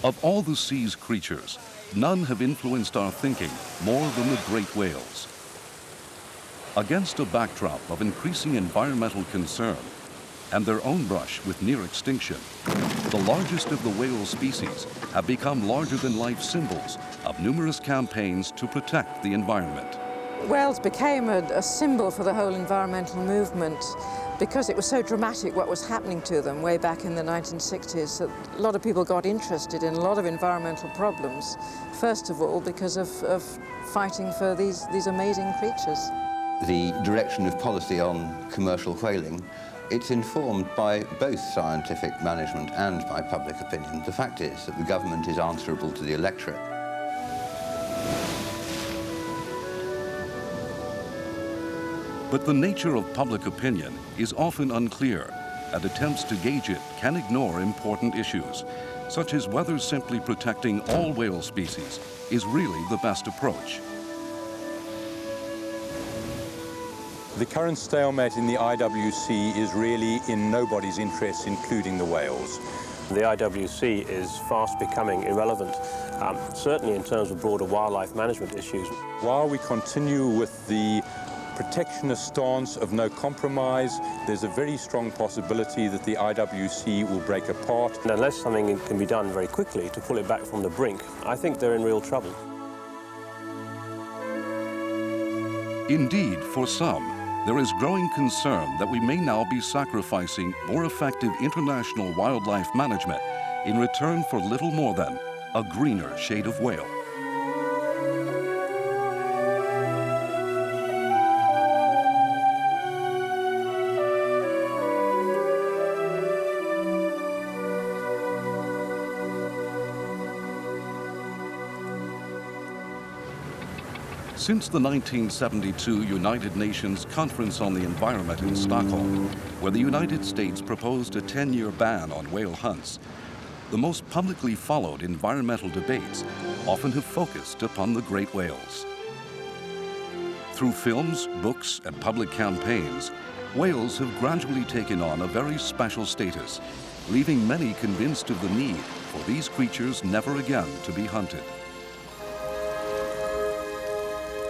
Of all the sea's creatures, none have influenced our thinking more than the great whales. Against a backdrop of increasing environmental concern and their own brush with near extinction, the largest of the whale species have become larger-than-life symbols of numerous campaigns to protect the environment. Whales became a symbol for the whole environmental movement because it was so dramatic what was happening to them way back in the 1960s. That a lot of people got interested in a lot of environmental problems, first of all because of fighting for these amazing creatures. The direction of policy on commercial whaling, it's informed by both scientific management and by public opinion. The fact is that the government is answerable to the electorate. But the nature of public opinion is often unclear, and attempts to gauge it can ignore important issues, such as whether simply protecting all whale species is really the best approach. The current stalemate in the IWC is really in nobody's interest, including the whales. The IWC is fast becoming irrelevant, certainly in terms of broader wildlife management issues. While we continue with the protectionist stance of no compromise, there's a very strong possibility that the IWC will break apart. And unless something can be done very quickly to pull it back from the brink, I think they're in real trouble. Indeed, for some, there is growing concern that we may now be sacrificing more effective international wildlife management in return for little more than a greener shade of whale. Since the 1972 United Nations Conference on the Environment in Stockholm, where the United States proposed a 10-year ban on whale hunts, the most publicly followed environmental debates often have focused upon the great whales. Through films, books, and public campaigns, whales have gradually taken on a very special status, leaving many convinced of the need for these creatures never again to be hunted.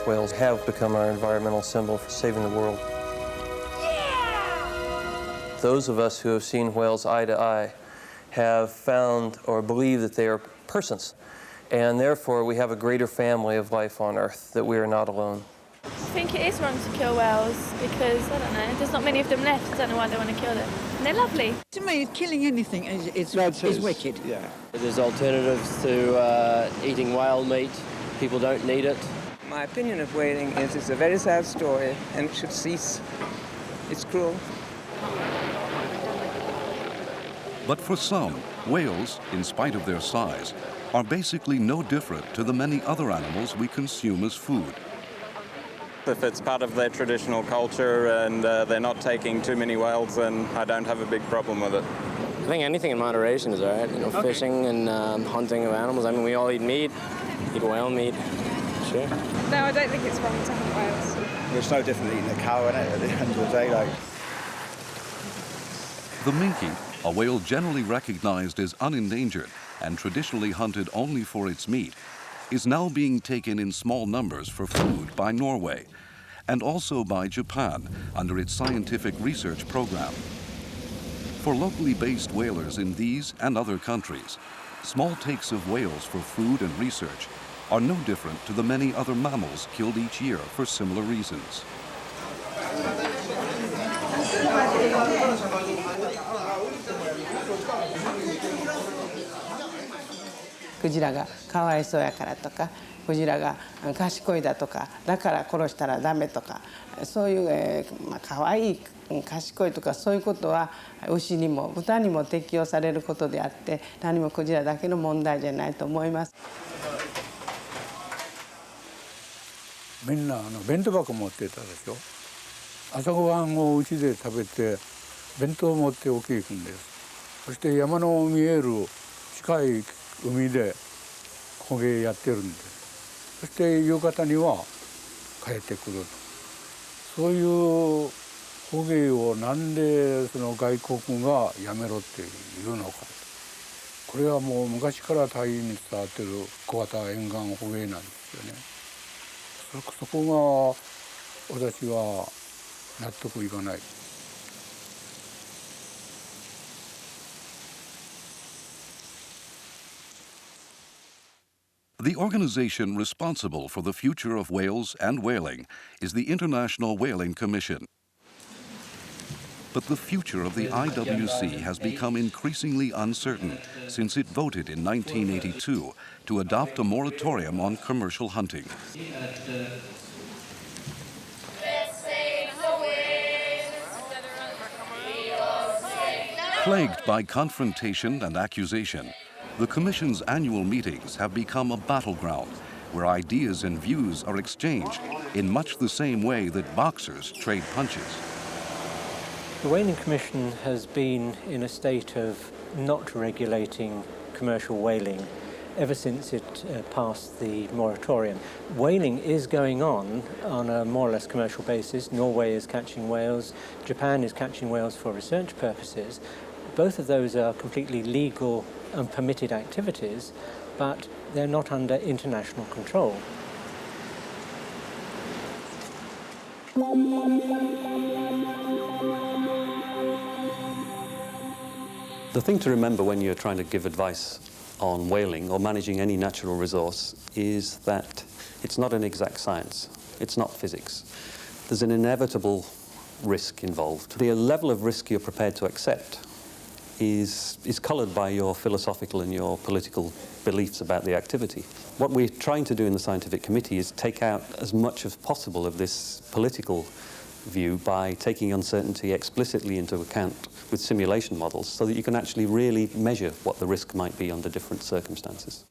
Whales have become our environmental symbol for saving the world. Yeah! Those of us who have seen whales eye to eye have found or believe that they are persons, and therefore we have a greater family of life on Earth, that we are not alone. I think it is wrong to kill whales because, I don't know, there's not many of them left. I don't know why they want to kill them. And they're lovely. To me, killing anything is wicked. Yeah. There's alternatives to eating whale meat. People don't need it. My opinion of whaling is it's a very sad story and it should cease. It's cruel. But for some, whales, in spite of their size, are basically no different to the many other animals we consume as food. If it's part of their traditional culture and they're not taking too many whales, then I don't have a big problem with it. I think anything in moderation is all right. You know, okay. Fishing and hunting of animals. I mean, we all eat meat, eat whale meat. Sure. No, I don't think it's wrong to hunt whales. It's no different eating a cow, isn't it, at the end of the day, like. The minke, a whale generally recognized as unendangered and traditionally hunted only for its meat, is now being taken in small numbers for food by Norway, and also by Japan under its scientific research program. For locally based whalers in these and other countries, small takes of whales for food and research are no different to the many other mammals killed each year for similar reasons. Kujiraがかわいそうやからとか、クジラが賢いだとか、だから殺したらダメとか、そういうかわいい賢いとかそういうことは牛にも豚にも適用されることであって、何もクジラだけの問題じゃないと思います。みんな弁当箱持ってたでしょ。朝ごはんをうちで食べて弁当を持って沖へ行くんです。そして山の見える近い海で捕鯨やってるんです。そして夕方には帰ってくる。そういう捕鯨をなんでその外国がやめろっていうのか。これはもう昔から大変に伝わっている小型沿岸捕鯨なんですよね。そこが私は納得いかない。The organization responsible for the future of whales and whaling is the International Whaling Commission. But the future of the IWC has become increasingly uncertain since it voted in 1982 to adopt a moratorium on commercial hunting. Plagued by confrontation and accusation, the Commission's annual meetings have become a battleground where ideas and views are exchanged in much the same way that boxers trade punches. The Whaling Commission has been in a state of not regulating commercial whaling ever since it passed the moratorium. Whaling is going on a more or less commercial basis. Norway is catching whales, Japan is catching whales for research purposes. Both of those are completely legal and permitted activities, but they're not under international control. The thing to remember when you're trying to give advice on whaling or managing any natural resource is that it's not an exact science. It's not physics. There's an inevitable risk involved. The level of risk you're prepared to accept is coloured by your philosophical and your political beliefs about the activity. What we're trying to do in the scientific committee is take out as much as possible of this political view by taking uncertainty explicitly into account with simulation models so that you can actually really measure what the risk might be under different circumstances.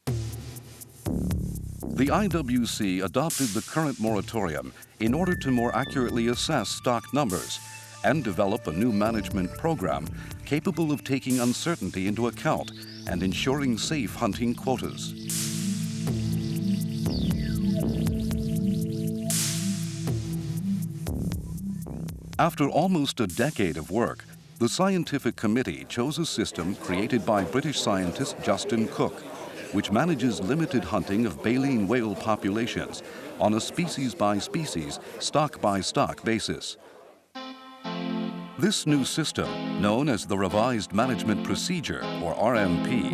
The IWC adopted the current moratorium in order to more accurately assess stock numbers and develop a new management program capable of taking uncertainty into account and ensuring safe hunting quotas. After almost a decade of work, the scientific committee chose a system created by British scientist Justin Cook, which manages limited hunting of baleen whale populations on a species-by-species, stock-by-stock basis. This new system, known as the Revised Management Procedure, or RMP,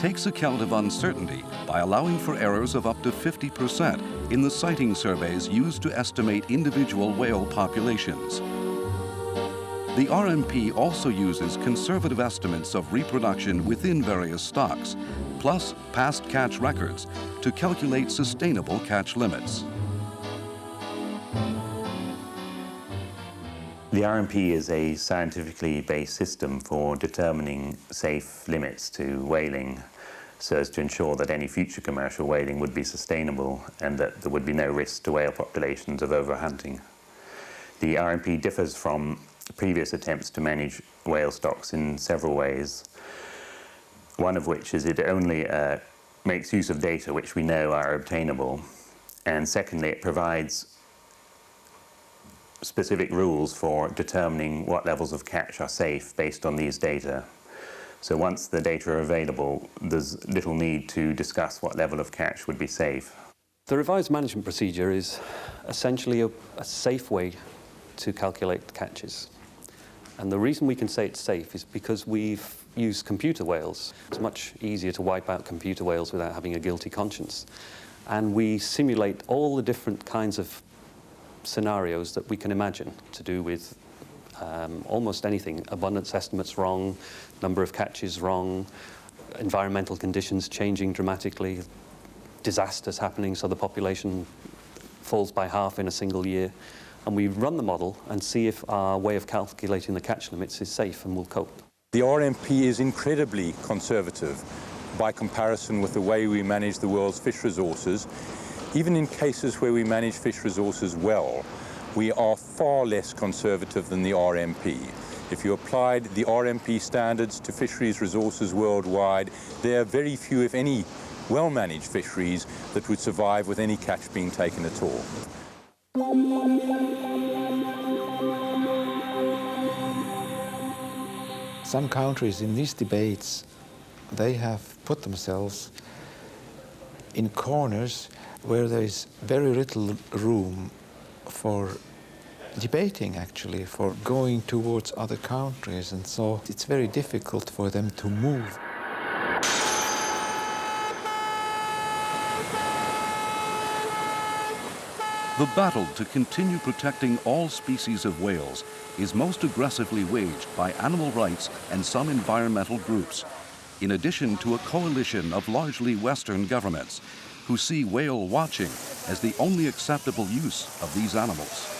takes account of uncertainty by allowing for errors of up to 50% in the sighting surveys used to estimate individual whale populations. The RMP also uses conservative estimates of reproduction within various stocks, plus past catch records, to calculate sustainable catch limits. The RMP is a scientifically based system for determining safe limits to whaling so as to ensure that any future commercial whaling would be sustainable and that there would be no risk to whale populations of overhunting. The RMP differs from previous attempts to manage whale stocks in several ways, one of which is it only makes use of data which we know are obtainable, and secondly it provides specific rules for determining what levels of catch are safe based on these data. So once the data are available, there's little need to discuss what level of catch would be safe. The revised management procedure is essentially a safe way to calculate catches. And the reason we can say it's safe is because we've used computer whales. It's much easier to wipe out computer whales without having a guilty conscience. And we simulate all the different kinds of scenarios that we can imagine to do with almost anything. Abundance estimates wrong, number of catches wrong, environmental conditions changing dramatically, disasters happening so the population falls by half in a single year. And we run the model and see if our way of calculating the catch limits is safe and will cope. The RMP is incredibly conservative by comparison with the way we manage the world's fish resources. Even in cases where we manage fish resources well, we are far less conservative than the RMP. If you applied the RMP standards to fisheries resources worldwide, there are very few, if any, well-managed fisheries that would survive with any catch being taken at all. Some countries in these debates they have put themselves in corners where there is very little room for debating, actually, for going towards other countries, and so it's very difficult for them to move. The battle to continue protecting all species of whales is most aggressively waged by animal rights and some environmental groups, in addition to a coalition of largely Western governments who see whale watching as the only acceptable use of these animals.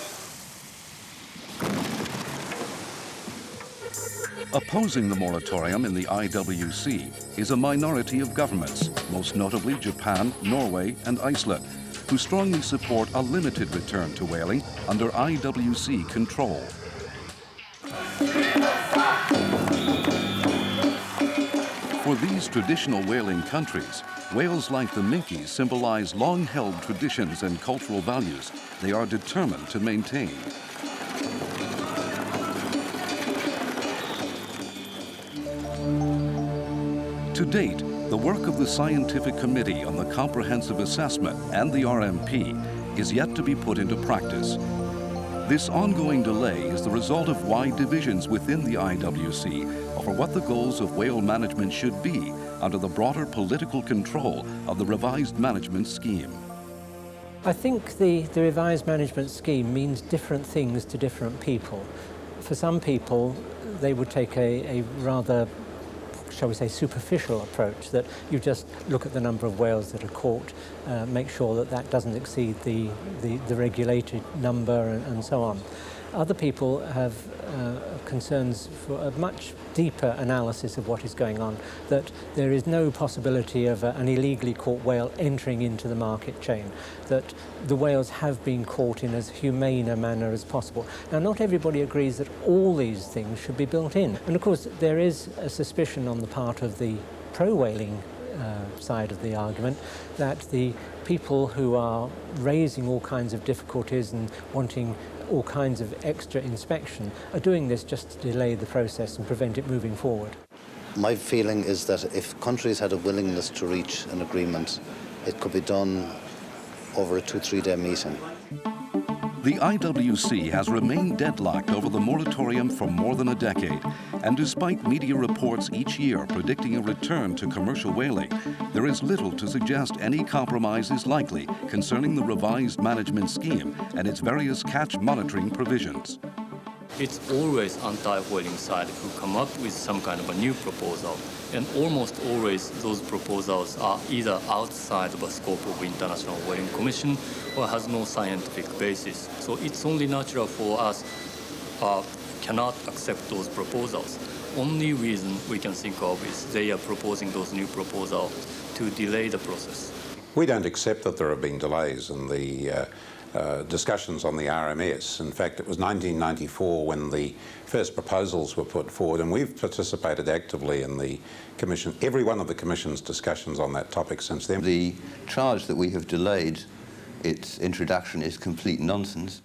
Opposing the moratorium in the IWC is a minority of governments, most notably Japan, Norway, and Iceland, who strongly support a limited return to whaling under IWC control. For these traditional whaling countries, whales like the minke symbolize long-held traditions and cultural values they are determined to maintain. To date, the work of the Scientific Committee on the Comprehensive Assessment and the RMP is yet to be put into practice. This ongoing delay is the result of wide divisions within the IWC over what the goals of whale management should be under the broader political control of the revised management scheme. I think the revised management scheme means different things to different people. For some people, they would take a rather, shall we say, superficial approach, that you just look at the number of whales that are caught, make sure that that doesn't exceed the regulated number, and so on. Other people have concerns for a much deeper analysis of what is going on, that there is no possibility of an illegally caught whale entering into the market chain, that the whales have been caught in as humane a manner as possible. Now, not everybody agrees that all these things should be built in. And of course, there is a suspicion on the part of the pro-whaling side of the argument that the people who are raising all kinds of difficulties and wanting all kinds of extra inspection are doing this just to delay the process and prevent it moving forward. My feeling is that if countries had a willingness to reach an agreement, it could be done over a 2-3 day meeting. The IWC has remained deadlocked over the moratorium for more than a decade, and despite media reports each year predicting a return to commercial whaling, there is little to suggest any compromise is likely concerning the revised management scheme and its various catch monitoring provisions. It's always anti-whaling side who come up with some kind of a new proposal, and almost always those proposals are either outside the scope of International Whaling Commission or has no scientific basis. So it's only natural for us cannot accept those proposals. Only reason we can think of is they are proposing those new proposals to delay the process. We don't accept that there have been delays in the discussions on the RMS. In fact, it was 1994 when the first proposals were put forward, and we've participated actively in the Commission, every one of the Commission's discussions on that topic since then. The charge that we have delayed its introduction is complete nonsense.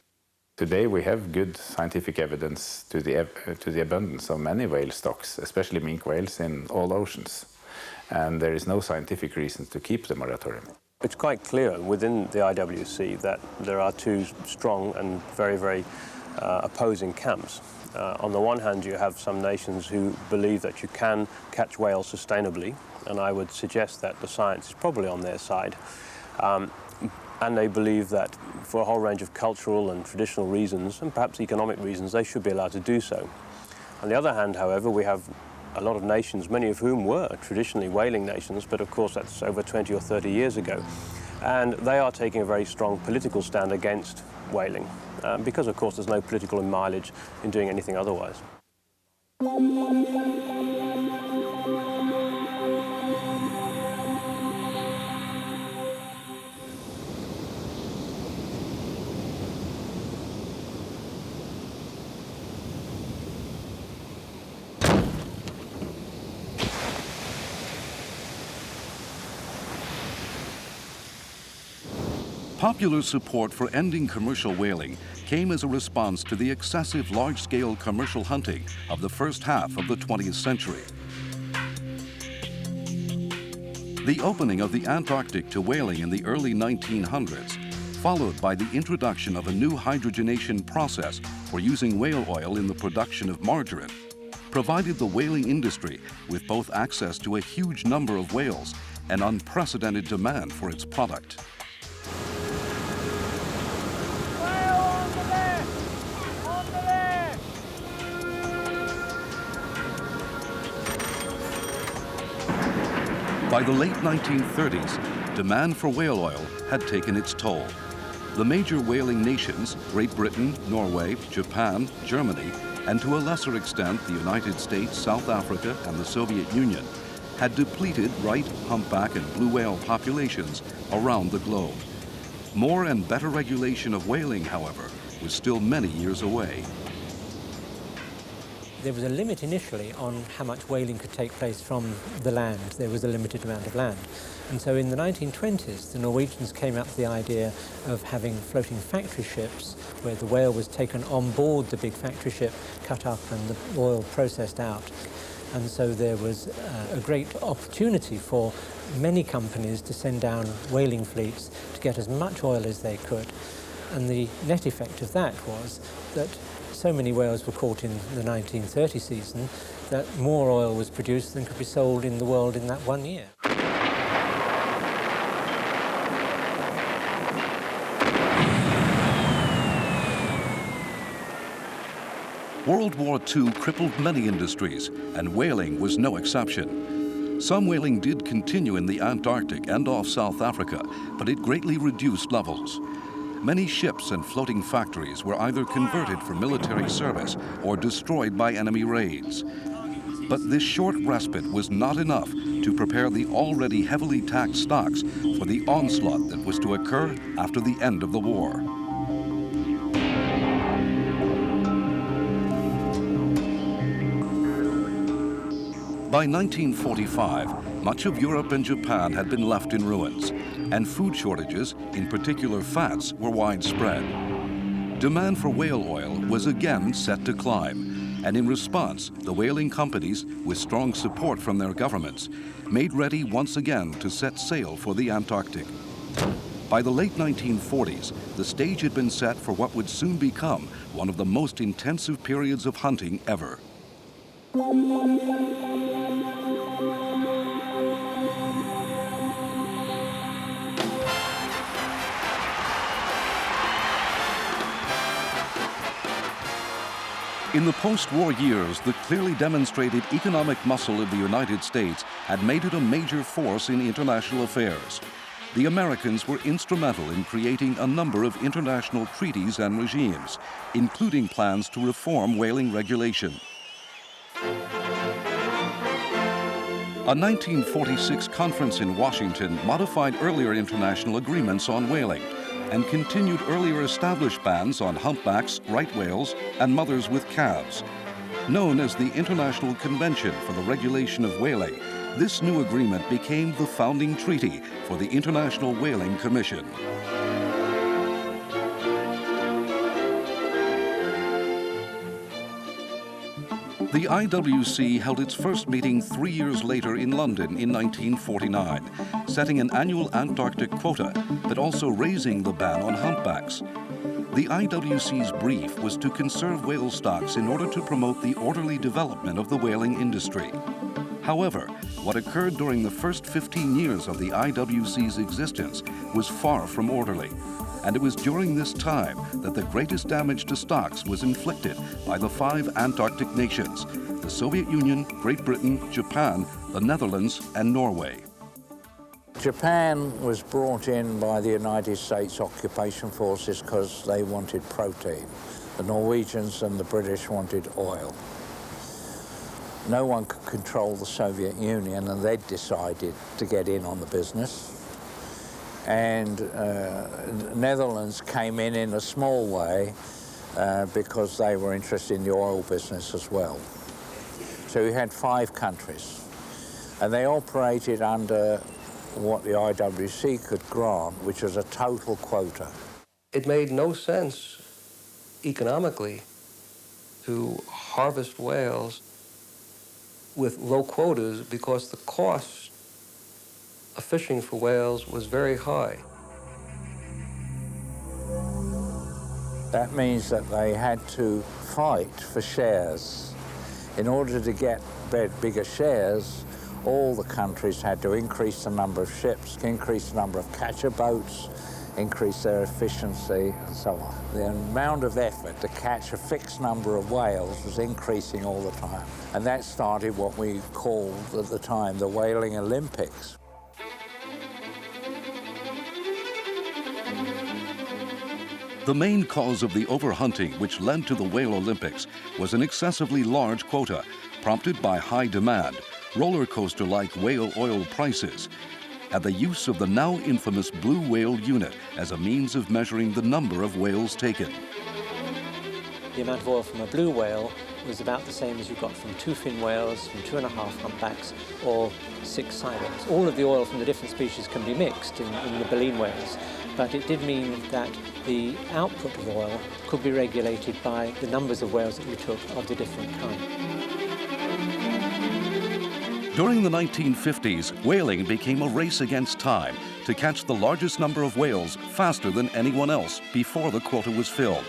Today we have good scientific evidence to the abundance of many whale stocks, especially minke whales in all oceans, and there is no scientific reason to keep the moratorium. It's quite clear within the IWC that there are two strong and very, very opposing camps. On the one hand, you have some nations who believe that you can catch whales sustainably, and I would suggest that the science is probably on their side. And they believe that for a whole range of cultural and traditional reasons, and perhaps economic reasons, they should be allowed to do so. On the other hand, however, we have a lot of nations, many of whom were traditionally whaling nations, but of course that's over 20 or 30 years ago. And they are taking a very strong political stand against whaling, because of course there's no political mileage in doing anything otherwise. Popular support for ending commercial whaling came as a response to the excessive large-scale commercial hunting of the first half of the 20th century. The opening of the Antarctic to whaling in the early 1900s, followed by the introduction of a new hydrogenation process for using whale oil in the production of margarine, provided the whaling industry with both access to a huge number of whales and unprecedented demand for its product. By the late 1930s, demand for whale oil had taken its toll. The major whaling nations, Great Britain, Norway, Japan, Germany, and to a lesser extent the United States, South Africa, and the Soviet Union, had depleted right, humpback, and blue whale populations around the globe. More and better regulation of whaling, however, was still many years away. There was a limit initially on how much whaling could take place from the land. There was a limited amount of land. And so in the 1920s, the Norwegians came up with the idea of having floating factory ships where the whale was taken on board the big factory ship, cut up and the oil processed out. And so there was a great opportunity for many companies to send down whaling fleets to get as much oil as they could. And the net effect of that was that so many whales were caught in the 1930 season that more oil was produced than could be sold in the world in that 1 year. World War II crippled many industries, and whaling was no exception. Some whaling did continue in the Antarctic and off South Africa, but it greatly reduced levels. Many ships and floating factories were either converted for military service or destroyed by enemy raids. But this short respite was not enough to prepare the already heavily taxed stocks for the onslaught that was to occur after the end of the war. By 1945, much of Europe and Japan had been left in ruins, and food shortages, in particular fats, were widespread. Demand for whale oil was again set to climb, and in response, the whaling companies, with strong support from their governments, made ready once again to set sail for the Antarctic. By the late 1940s, the stage had been set for what would soon become one of the most intensive periods of hunting ever. In the post-war years, the clearly demonstrated economic muscle of the United States had made it a major force in international affairs. The Americans were instrumental in creating a number of international treaties and regimes, including plans to reform whaling regulation. A 1946 conference in Washington modified earlier international agreements on whaling and continued earlier established bans on humpbacks, right whales, and mothers with calves. Known as the International Convention for the Regulation of Whaling, this new agreement became the founding treaty for the International Whaling Commission. The IWC held its first meeting 3 years later in London in 1949, setting an annual Antarctic quota, but also raising the ban on humpbacks. The IWC's brief was to conserve whale stocks in order to promote the orderly development of the whaling industry. However, what occurred during the first 15 years of the IWC's existence was far from orderly. And it was during this time that the greatest damage to stocks was inflicted by the 5 Antarctic nations: the Soviet Union, Great Britain, Japan, the Netherlands, and Norway. Japan was brought in by the United States occupation forces because they wanted protein. The Norwegians and the British wanted oil. No one could control the Soviet Union, and they decided to get in on the business. And the Netherlands came in a small way because they were interested in the oil business as well. So we had 5 countries, and they operated under what the IWC could grant, which was a total quota. It made no sense economically to harvest whales with low quotas because the cost of fishing for whales was very high. That means that they had to fight for shares. In order to get bigger shares, all the countries had to increase the number of ships, increase the number of catcher boats, increase their efficiency, and so on. The amount of effort to catch a fixed number of whales was increasing all the time. And that started what we called at the time the Whaling Olympics. The main cause of the overhunting which led to the Whale Olympics was an excessively large quota, prompted by high demand, roller coaster-like whale oil prices, and the use of the now infamous blue whale unit as a means of measuring the number of whales taken. The amount of oil from a blue whale was about the same as you got from 2 fin whales, from 2.5 humpbacks, or 6 sei whales. All of the oil from the different species can be mixed in the baleen whales, but it did mean that the output of oil could be regulated by the numbers of whales that you took of the different kind. During the 1950s, whaling became a race against time to catch the largest number of whales faster than anyone else before the quota was filled.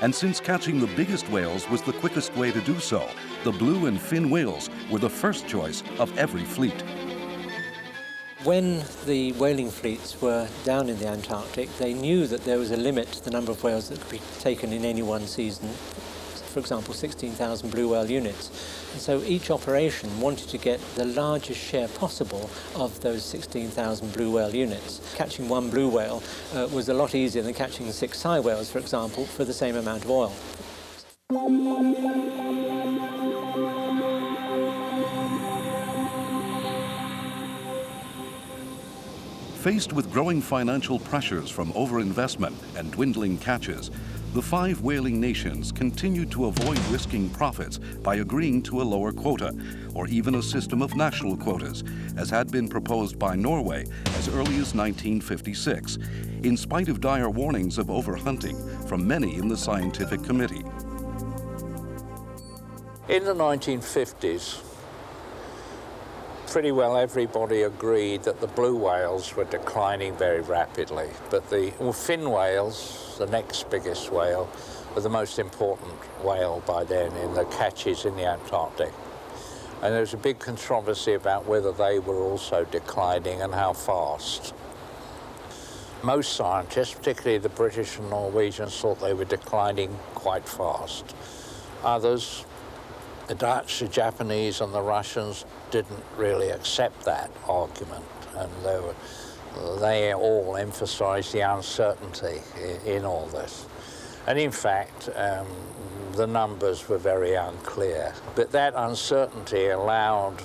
And since catching the biggest whales was the quickest way to do so, the blue and fin whales were the first choice of every fleet. When the whaling fleets were down in the Antarctic, they knew that there was a limit to the number of whales that could be taken in any one season. For example, 16,000 blue whale units. And so each operation wanted to get the largest share possible of those 16,000 blue whale units. Catching one blue whale was a lot easier than catching 6 sei whales, for example, for the same amount of oil. Faced with growing financial pressures from overinvestment and dwindling catches, the 5 whaling nations continued to avoid risking profits by agreeing to a lower quota, or even a system of national quotas, as had been proposed by Norway as early as 1956, in spite of dire warnings of overhunting from many in the scientific committee. In the 1950s, pretty well everybody agreed that the blue whales were declining very rapidly, but the fin whales, the next biggest whale, were the most important whale by then in the catches in the Antarctic. And there was a big controversy about whether they were also declining and how fast. Most scientists, particularly the British and Norwegians, thought they were declining quite fast. Others, the Dutch, the Japanese and the Russians, didn't really accept that argument, and they all emphasized the uncertainty in all this. And in fact, the numbers were very unclear. But that uncertainty allowed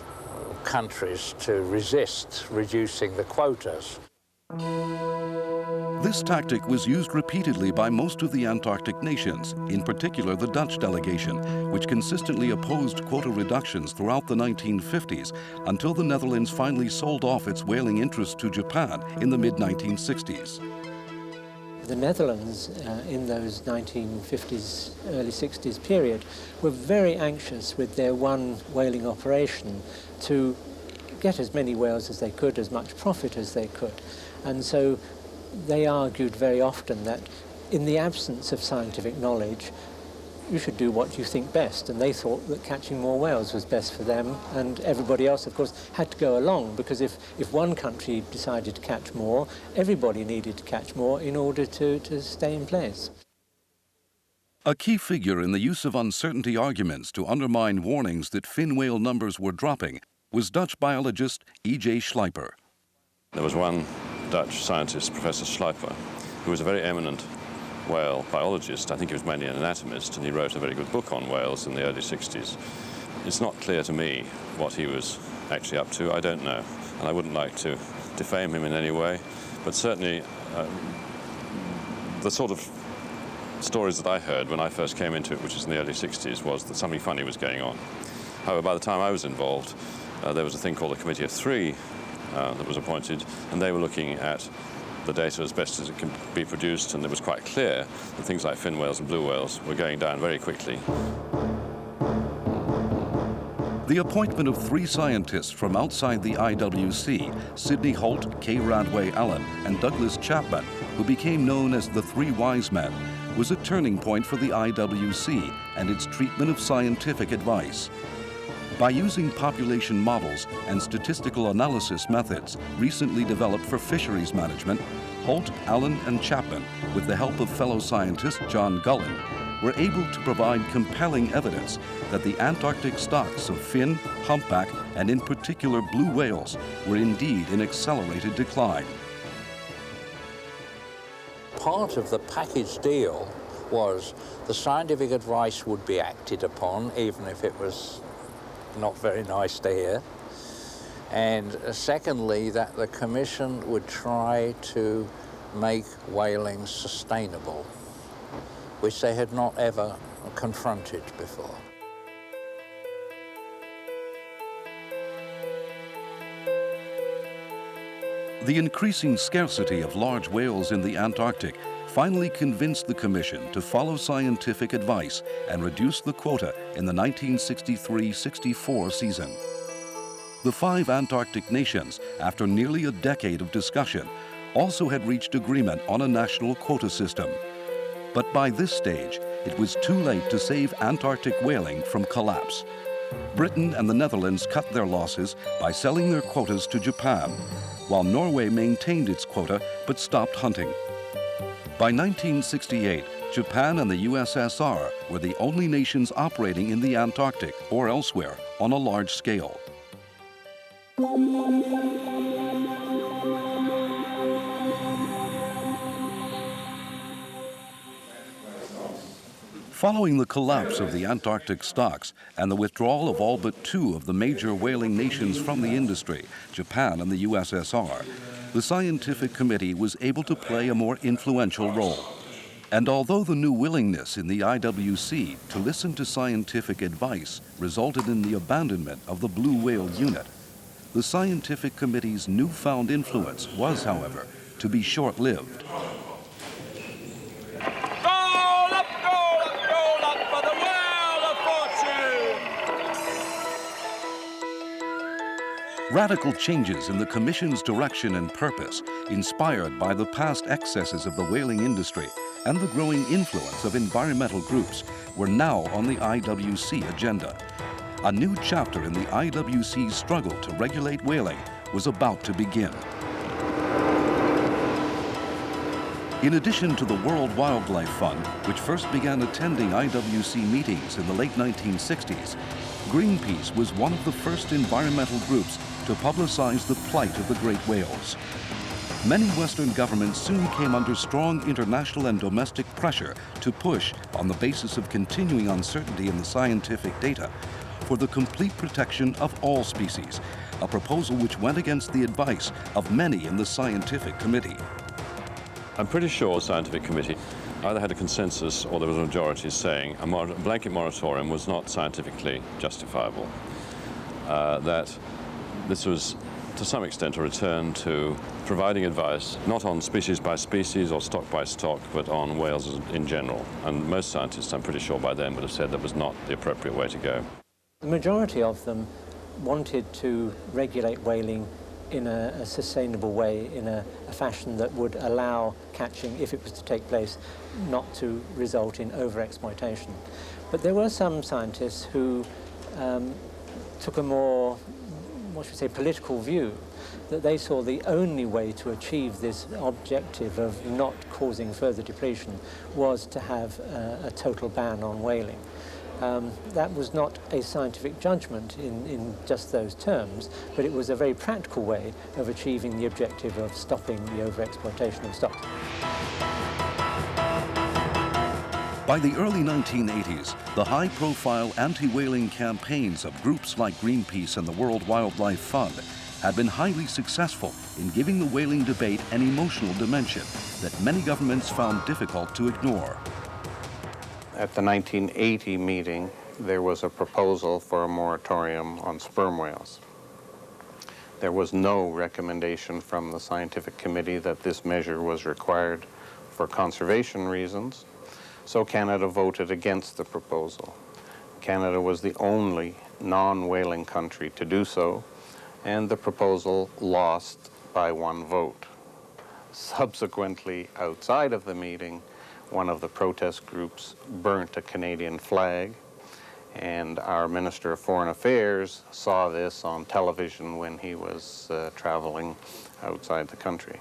countries to resist reducing the quotas. This tactic was used repeatedly by most of the Antarctic nations, in particular the Dutch delegation, which consistently opposed quota reductions throughout the 1950s until the Netherlands finally sold off its whaling interests to Japan in the mid-1960s. The Netherlands in those 1950s, early 60s period were very anxious with their one whaling operation to get as many whales as they could, as much profit as they could. And so they argued very often that in the absence of scientific knowledge, you should do what you think best. And they thought that catching more whales was best for them, and everybody else, of course, had to go along, because if one country decided to catch more, everybody needed to catch more in order to stay in place. A key figure in the use of uncertainty arguments to undermine warnings that fin whale numbers were dropping was Dutch biologist E.J. Schleiper. There was one Dutch scientist, Professor Schleiper, who was a very eminent whale biologist. I think he was mainly an anatomist, and he wrote a very good book on whales in the early 60s. It's not clear to me what he was actually up to. I don't know, and I wouldn't like to defame him in any way, but certainly the sort of stories that I heard when I first came into it, which was in the early 60s, was that something funny was going on. However, by the time I was involved, there was a thing called the Committee of Three that was appointed, and they were looking at the data as best as it can be produced, and it was quite clear that things like fin whales and blue whales were going down very quickly. The appointment of 3 scientists from outside the IWC, Sidney Holt, K. Radway Allen, and Douglas Chapman, who became known as the 3 Wise Men, was a turning point for the IWC and its treatment of scientific advice. By using population models and statistical analysis methods recently developed for fisheries management, Holt, Allen, and Chapman, with the help of fellow scientist John Gullen, were able to provide compelling evidence that the Antarctic stocks of fin, humpback, and in particular blue whales were indeed in accelerated decline. Part of the package deal was the scientific advice would be acted upon, even if it was not very nice to hear. And secondly, that the Commission would try to make whaling sustainable, which they had not ever confronted before. The increasing scarcity of large whales in the Antarctic finally convinced the Commission to follow scientific advice and reduce the quota in the 1963-64 season. The 5 Antarctic nations, after nearly a decade of discussion, also had reached agreement on a national quota system. But by this stage, it was too late to save Antarctic whaling from collapse. Britain and the Netherlands cut their losses by selling their quotas to Japan, while Norway maintained its quota but stopped hunting. By 1968, Japan and the USSR were the only nations operating in the Antarctic or elsewhere on a large scale. Following the collapse of the Antarctic stocks and the withdrawal of all but 2 of the major whaling nations from the industry, Japan and the USSR, the Scientific Committee was able to play a more influential role. And although the new willingness in the IWC to listen to scientific advice resulted in the abandonment of the Blue Whale Unit, the Scientific Committee's newfound influence was, however, to be short-lived. Radical changes in the Commission's direction and purpose, inspired by the past excesses of the whaling industry and the growing influence of environmental groups, were now on the IWC agenda. A new chapter in the IWC's struggle to regulate whaling was about to begin. In addition to the World Wildlife Fund, which first began attending IWC meetings in the late 1960s, Greenpeace was one of the first environmental groups to publicize the plight of the great whales. Many Western governments soon came under strong international and domestic pressure to push, on the basis of continuing uncertainty in the scientific data, for the complete protection of all species, a proposal which went against the advice of many in the Scientific Committee. I'm pretty sure the Scientific Committee either had a consensus or there was a majority saying a blanket moratorium was not scientifically justifiable. That this was, to some extent, a return to providing advice, not on species by species or stock by stock, but on whales in general. And most scientists, I'm pretty sure by then, would have said that was not the appropriate way to go. The majority of them wanted to regulate whaling in a sustainable way, in a fashion that would allow catching, if it was to take place, not to result in overexploitation. But there were some scientists who took a more, what should we say, political view, that they saw the only way to achieve this objective of not causing further depletion was to have a total ban on whaling. That was not a scientific judgment in just those terms, but it was a very practical way of achieving the objective of stopping the overexploitation of stocks. By the early 1980s, the high-profile anti-whaling campaigns of groups like Greenpeace and the World Wildlife Fund had been highly successful in giving the whaling debate an emotional dimension that many governments found difficult to ignore. At the 1980 meeting, there was a proposal for a moratorium on sperm whales. There was no recommendation from the Scientific Committee that this measure was required for conservation reasons, so Canada voted against the proposal. Canada was the only non-whaling country to do so, and the proposal lost by 1 vote. Subsequently, outside of the meeting, one of the protest groups burnt a Canadian flag, and our Minister of Foreign Affairs saw this on television when he was traveling outside the country.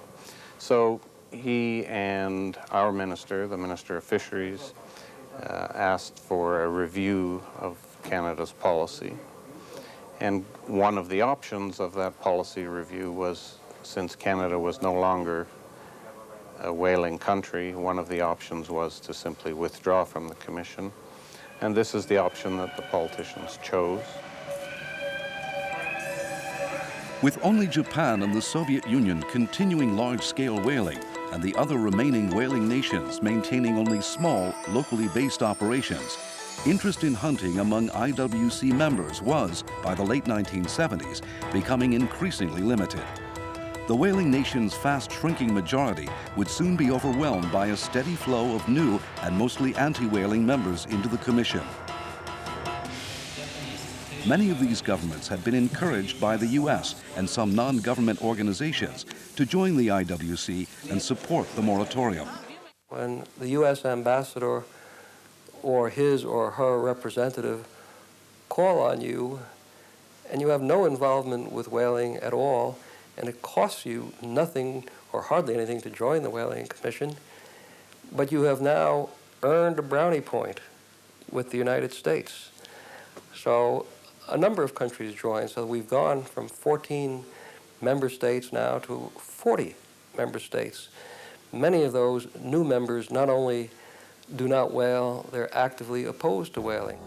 So he and our minister, the Minister of Fisheries, asked for a review of Canada's policy. And one of the options of that policy review was, since Canada was no longer a whaling country, one of the options was to simply withdraw from the Commission. And this is the option that the politicians chose. With only Japan and the Soviet Union continuing large-scale whaling, and the other remaining whaling nations maintaining only small, locally based operations, interest in hunting among IWC members was, by the late 1970s, becoming increasingly limited. The whaling nation's fast-shrinking majority would soon be overwhelmed by a steady flow of new and mostly anti-whaling members into the Commission. Many of these governments had been encouraged by the U.S. and some non-government organizations to join the IWC and support the moratorium. When the U.S. ambassador or his or her representative call on you and you have no involvement with whaling at all, and it costs you nothing or hardly anything to join the Whaling Commission, but you have now earned a brownie point with the United States. So a number of countries joined, so we've gone from 14 member states now to 40 member states. Many of those new members not only do not whale, they're actively opposed to whaling.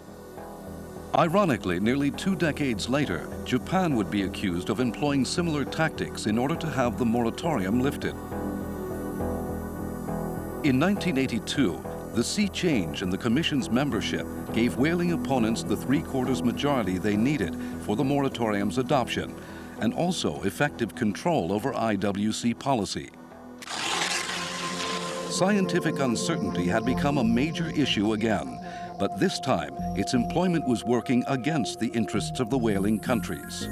Ironically, nearly 2 decades later, Japan would be accused of employing similar tactics in order to have the moratorium lifted. In 1982, the sea change in the Commission's membership gave whaling opponents the 3/4 majority they needed for the moratorium's adoption, and also effective control over IWC policy. Scientific uncertainty had become a major issue again, but this time its employment was working against the interests of the whaling countries.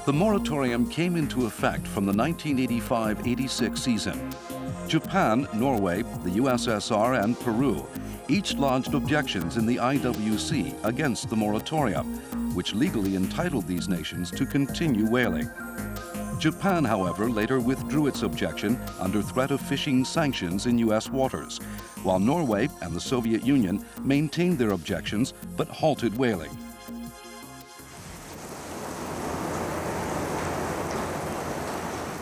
The moratorium came into effect from the 1985-86 season. Japan, Norway, the USSR, and Peru each lodged objections in the IWC against the moratorium, which legally entitled these nations to continue whaling. Japan, however, later withdrew its objection under threat of fishing sanctions in U.S. waters, while Norway and the Soviet Union maintained their objections but halted whaling.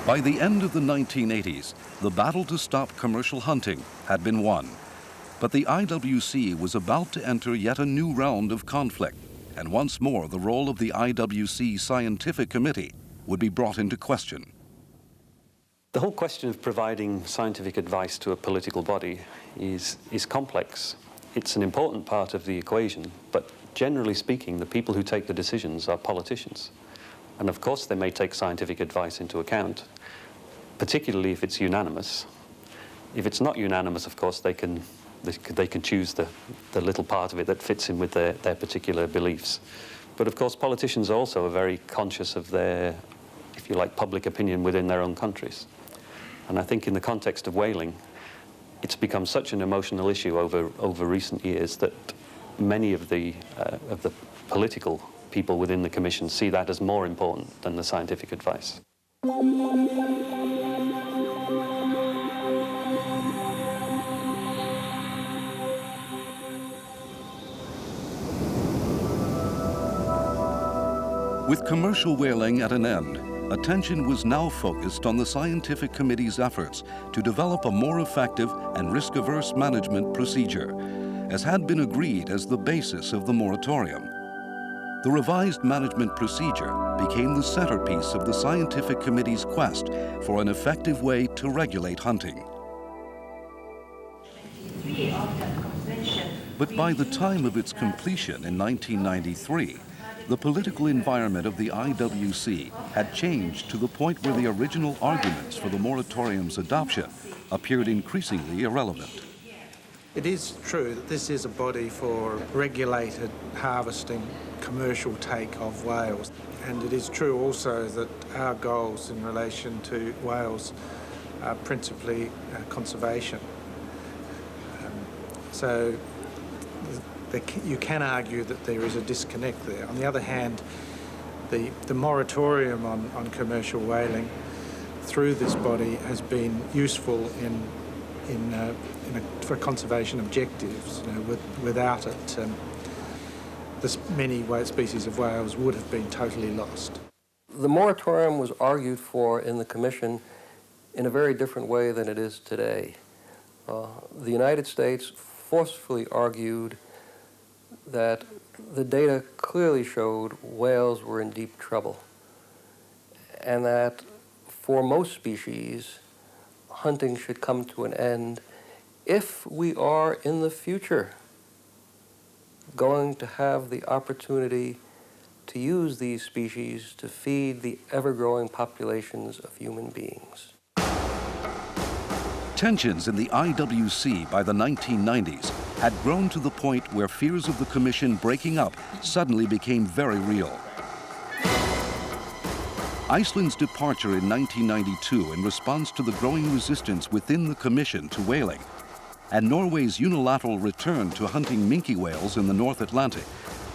By the end of the 1980s, the battle to stop commercial hunting had been won. But the IWC was about to enter yet a new round of conflict, and once more the role of the IWC Scientific Committee would be brought into question. The whole question of providing scientific advice to a political body is complex. It's an important part of the equation, but generally speaking, the people who take the decisions are politicians. And of course, they may take scientific advice into account, particularly if it's unanimous. If it's not unanimous, of course, they can choose the little part of it that fits in with their particular beliefs. But of course, politicians also are very conscious of their, if you like, public opinion within their own countries. And I think in the context of whaling, it's become such an emotional issue over recent years that many of the political people within the Commission see that as more important than the scientific advice. With commercial whaling at an end, attention was now focused on the Scientific Committee's efforts to develop a more effective and risk-averse management procedure, as had been agreed as the basis of the moratorium. The revised management procedure became the centerpiece of the Scientific Committee's quest for an effective way to regulate hunting. But by the time of its completion in 1993, the political environment of the IWC had changed to the point where the original arguments for the moratorium's adoption appeared increasingly irrelevant. It is true that this is a body for regulated harvesting, commercial take of whales. And it is true also that our goals in relation to whales are principally conservation. So you can argue that there is a disconnect there. On the other hand, the moratorium on commercial whaling through this body has been useful for conservation objectives. You know, without it, many species of whales would have been totally lost. The moratorium was argued for in the Commission in a very different way than it is today. The United States forcefully argued that the data clearly showed whales were in deep trouble, and that for most species, hunting should come to an end if we are in the future going to have the opportunity to use these species to feed the ever-growing populations of human beings. Tensions in the IWC by the 1990s had grown to the point where fears of the Commission breaking up suddenly became very real. Iceland's departure in 1992 in response to the growing resistance within the Commission to whaling, and Norway's unilateral return to hunting minke whales in the North Atlantic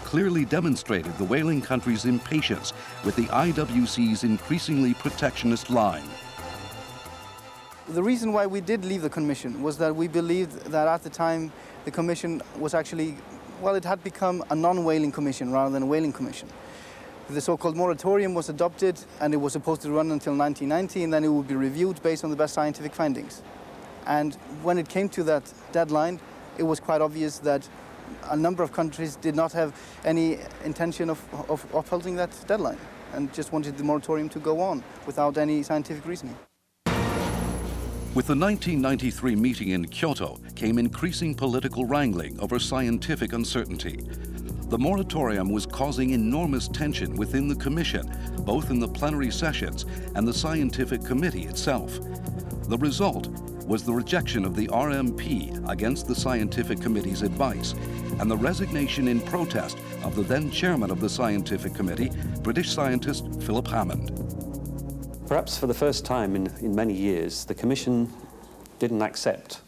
clearly demonstrated the whaling country's impatience with the IWC's increasingly protectionist line. The reason why we did leave the Commission was that we believed that at the time the Commission was actually, well, it had become a non-whaling commission rather than a whaling commission. The so-called moratorium was adopted and it was supposed to run until 1990, and then it would be reviewed based on the best scientific findings. And when it came to that deadline, it was quite obvious that a number of countries did not have any intention of upholding that deadline and just wanted the moratorium to go on without any scientific reasoning. With the 1993 meeting in Kyoto came increasing political wrangling over scientific uncertainty. The moratorium was causing enormous tension within the Commission, both in the plenary sessions and the scientific committee itself. The result was the rejection of the RMP against the scientific committee's advice and the resignation in protest of the then chairman of the scientific committee, British scientist Philip Hammond. Perhaps for the first time in many years, the Commission didn't accept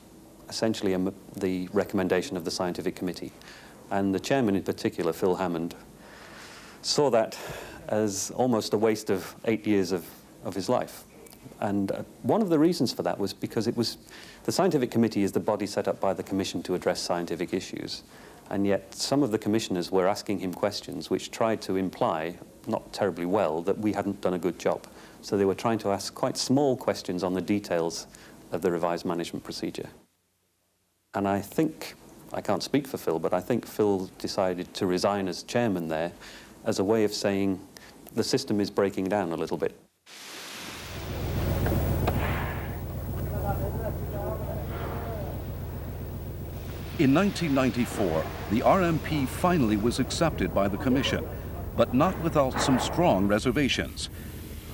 essentially the recommendation of the scientific committee. And the chairman in particular, Phil Hammond, saw that as almost a waste of 8 years of his life. And one of the reasons for that was because the scientific committee is the body set up by the Commission to address scientific issues. And yet some of the commissioners were asking him questions which tried to imply, not terribly well, that we hadn't done a good job. So they were trying to ask quite small questions on the details of the revised management procedure. And I think, I can't speak for Phil, but I think Phil decided to resign as chairman there as a way of saying the system is breaking down a little bit. In 1994, the RMP finally was accepted by the Commission, but not without some strong reservations.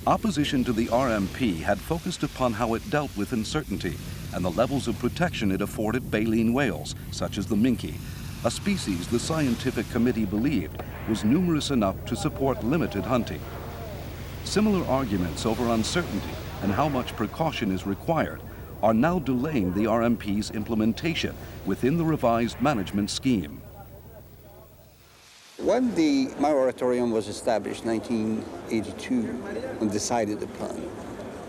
Opposition to the RMP had focused upon how it dealt with uncertainty and the levels of protection it afforded baleen whales, such as the minke, a species the scientific committee believed was numerous enough to support limited hunting. Similar arguments over uncertainty and how much precaution is required are now delaying the RMP's implementation within the revised management scheme. When the moratorium was established in 1982 and decided upon,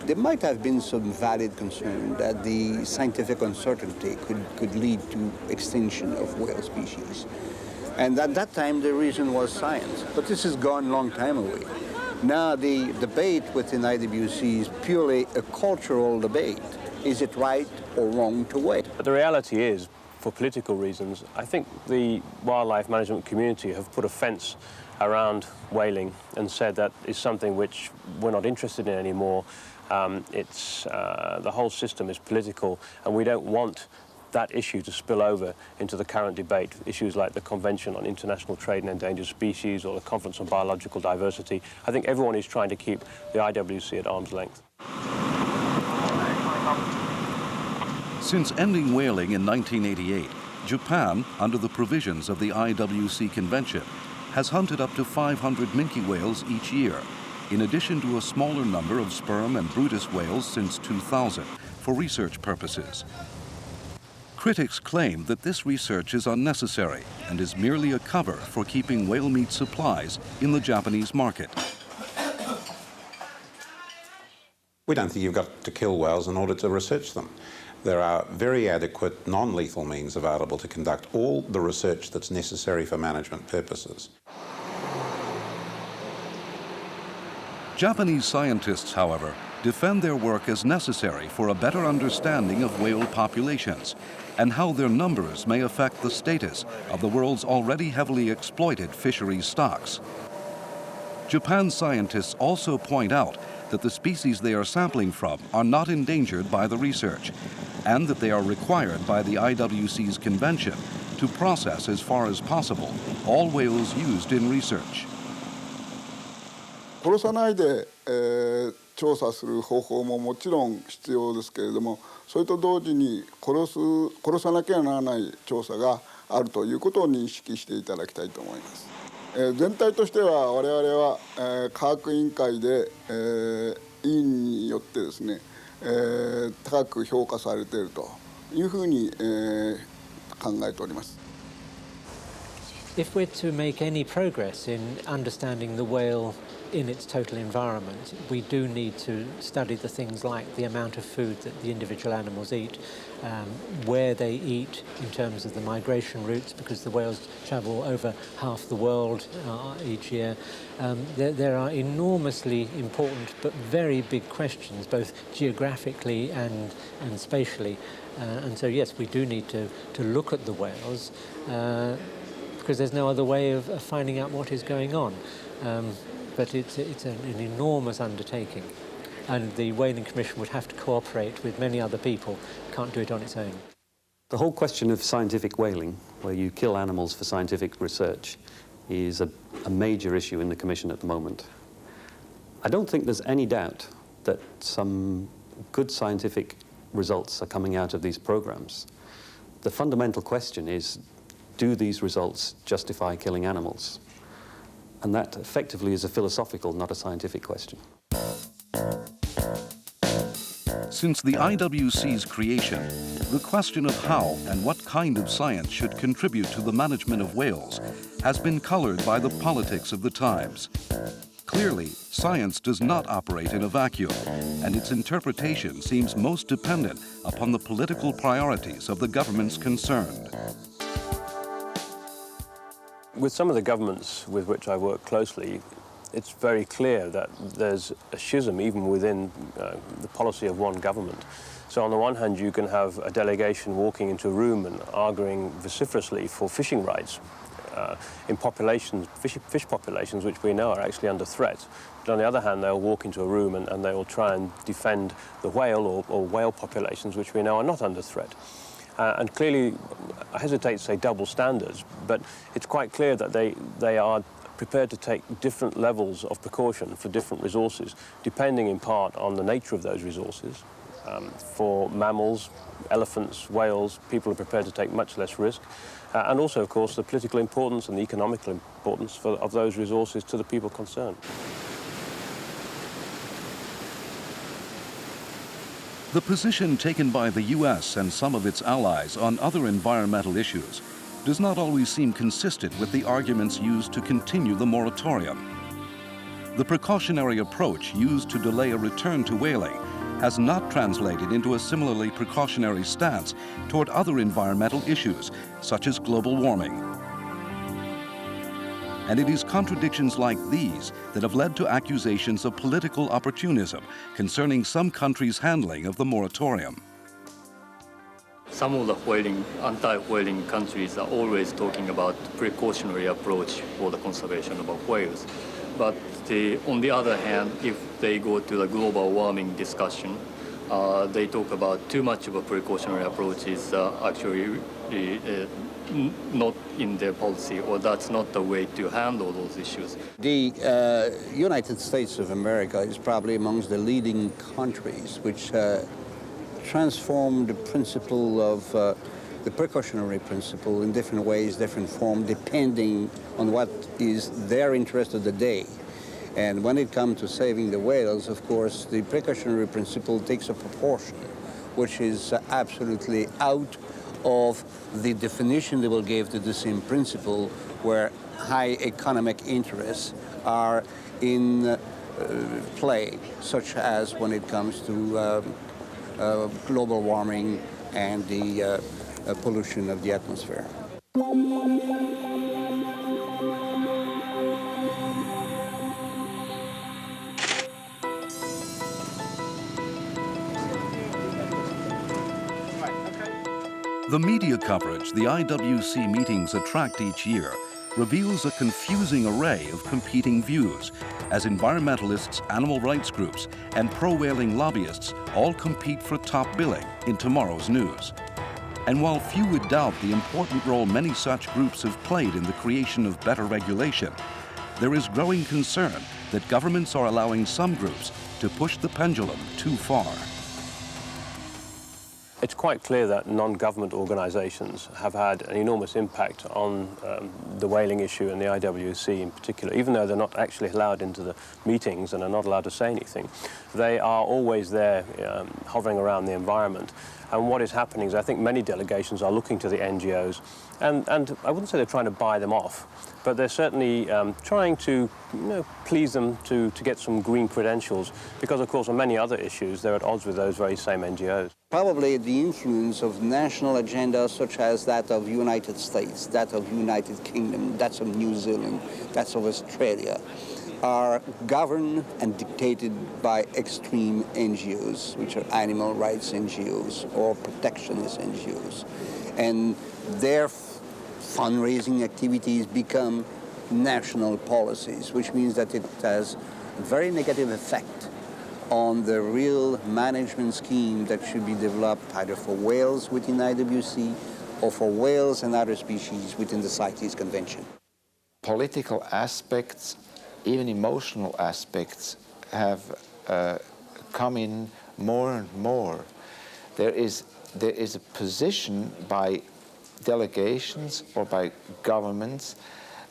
there might have been some valid concern that the scientific uncertainty could lead to extinction of whale species. And at that time, the reason was science. But this has gone a long time away. Now the debate within IWC is purely a cultural debate. Is it right or wrong to wait? But the reality is, for political reasons, I think the wildlife management community have put a fence around whaling and said that is something which we're not interested in anymore. The whole system is political, and we don't want that issue to spill over into the current debate, issues like the Convention on International Trade in Endangered Species or the Conference on Biological Diversity. I think everyone is trying to keep the IWC at arm's length. Since ending whaling in 1988, Japan, under the provisions of the IWC Convention, has hunted up to 500 minke whales each year, in addition to a smaller number of sperm and Brutus whales since 2000, for research purposes. Critics claim that this research is unnecessary and is merely a cover for keeping whale meat supplies in the Japanese market. We don't think you've got to kill whales in order to research them. There are very adequate non-lethal means available to conduct all the research that's necessary for management purposes. Japanese scientists, however, defend their work as necessary for a better understanding of whale populations and how their numbers may affect the status of the world's already heavily exploited fisheries stocks. Japan scientists also point out that the species they are sampling from are not endangered by the research, and that they are required by the IWC's convention to process as far as possible all whales used in research. 殺さないで、調査する方法ももちろん必要ですけれども、それと同時に殺さなきゃならない調査があるということを認識していただきたいと思います。全体としては我々は、科学委員会で、委員によってですね、高く評価されているというふうに、考えております。If we're to make any progress in understanding the whale in its total environment, we do need to study the things like the amount of food that the individual animals eat, where they eat in terms of the migration routes, because the whales travel over half the world each year. There are enormously important but very big questions, both geographically and spatially. And so, yes, we do need to look at the whales, because there's no other way of finding out what is going on. But it's an enormous undertaking, and the Whaling Commission would have to cooperate with many other people. Can't do it on its own. The whole question of scientific whaling, where you kill animals for scientific research, is a major issue in the Commission at the moment. I don't think there's any doubt that some good scientific results are coming out of these programs. The fundamental question is, do these results justify killing animals? And that effectively is a philosophical, not a scientific question. Since the IWC's creation, the question of how and what kind of science should contribute to the management of whales has been colored by the politics of the times. Clearly, science does not operate in a vacuum, and its interpretation seems most dependent upon the political priorities of the governments concerned. With some of the governments with which I work closely, it's very clear that there's a schism even within the policy of one government. So on the one hand, you can have a delegation walking into a room and arguing vociferously for fishing rights in populations, fish populations which we know are actually under threat. But on the other hand, they'll walk into a room and they will try and defend the whale or whale populations which we know are not under threat. And clearly, I hesitate to say double standards, but it's quite clear that they are prepared to take different levels of precaution for different resources, depending in part on the nature of those resources. For mammals, elephants, whales, people are prepared to take much less risk. And also, of course, the political importance and the economical importance of those resources to the people concerned. The position taken by the US and some of its allies on other environmental issues does not always seem consistent with the arguments used to continue the moratorium. The precautionary approach used to delay a return to whaling has not translated into a similarly precautionary stance toward other environmental issues, such as global warming. And it is contradictions like these that have led to accusations of political opportunism concerning some countries' handling of the moratorium. Some of the anti-whaling countries are always talking about precautionary approach for the conservation of whales. But on the other hand, if they go to the global warming discussion, they talk about too much of a precautionary approach is actually not in their policy, or that's not the way to handle those issues. The United States of America is probably amongst the leading countries which transformed the principle of the precautionary principle in different ways, different form, depending on what is their interest of the day. And when it comes to saving the whales, of course, the precautionary principle takes a proportion which is absolutely out of the definition they will give to the same principle, where high economic interests are in play, such as when it comes to global warming and the pollution of the atmosphere. The media coverage the IWC meetings attract each year reveals a confusing array of competing views, as environmentalists, animal rights groups, and pro-whaling lobbyists all compete for top billing in tomorrow's news. And while few would doubt the important role many such groups have played in the creation of better regulation, there is growing concern that governments are allowing some groups to push the pendulum too far. It's quite clear that non-government organisations have had an enormous impact on the whaling issue and the IWC in particular. Even though they're not actually allowed into the meetings and are not allowed to say anything, they are always there hovering around the environment. And what is happening is I think many delegations are looking to the NGOs, and I wouldn't say they're trying to buy them off, but they're certainly trying to please them to get some green credentials, because of course on many other issues they're at odds with those very same NGOs. Probably the influence of national agendas such as that of United States, that of United Kingdom, that's of New Zealand, that's of Australia, are governed and dictated by extreme NGOs, which are animal rights NGOs or protectionist NGOs. And their fundraising activities become national policies, which means that it has a very negative effect on the real management scheme that should be developed either for whales within IWC or for whales and other species within the CITES Convention. Political aspects, even emotional aspects, have come in more and more. There is a position by delegations or by governments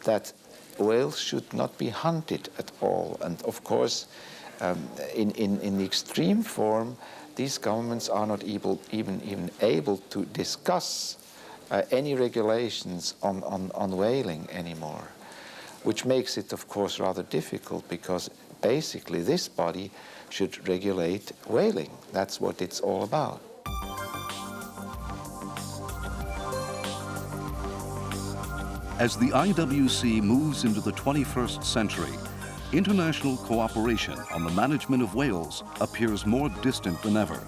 that whales should not be hunted at all. And of course, in the extreme form, these governments are not even able to discuss any regulations on whaling anymore, which makes it, of course, rather difficult, because basically this body should regulate whaling. That's what it's all about. As the IWC moves into the 21st century, international cooperation on the management of whales appears more distant than ever.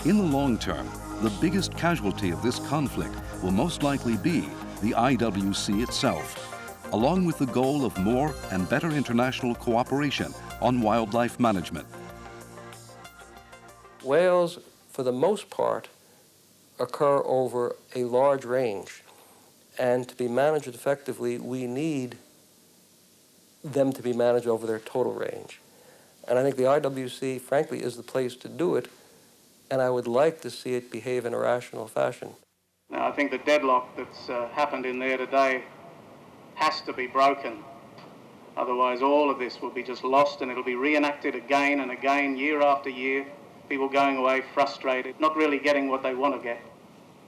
In the long term, the biggest casualty of this conflict will most likely be the IWC itself, along with the goal of more and better international cooperation on wildlife management. Whales, for the most part, occur over a large range. And to be managed effectively, we need them to be managed over their total range. And I think the IWC, frankly, is the place to do it, and I would like to see it behave in a rational fashion. Now, I think the deadlock that's happened in there today has to be broken. Otherwise, all of this will be just lost, and it'll be reenacted again and again, year after year, people going away frustrated, not really getting what they want to get.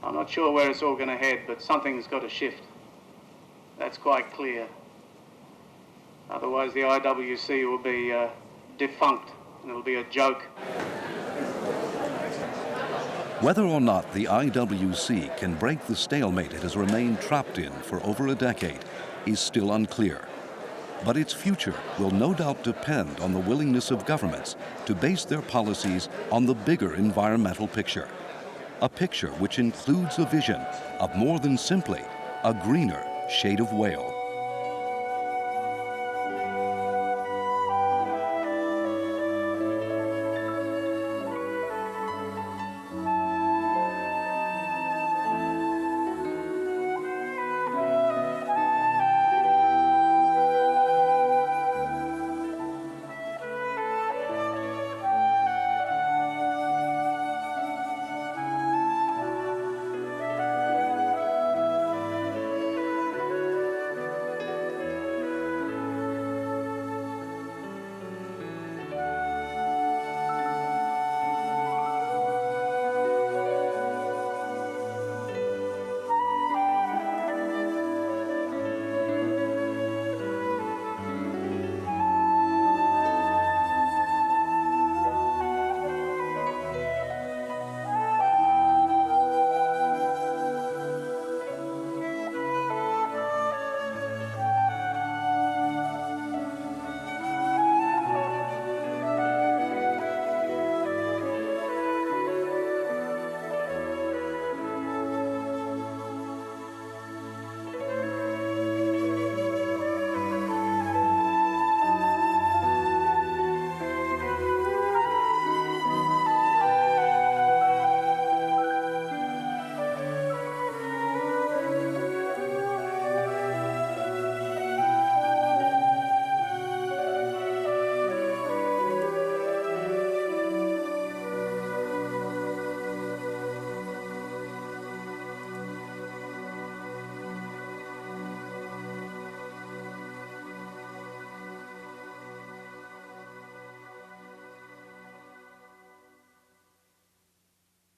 I'm not sure where it's all going to head, but something's got to shift. That's quite clear. Otherwise, the IWC will be defunct, and it'll be a joke. Whether or not the IWC can break the stalemate it has remained trapped in for over a decade is still unclear. But its future will no doubt depend on the willingness of governments to base their policies on the bigger environmental picture. A picture which includes a vision of more than simply a greener shade of whale.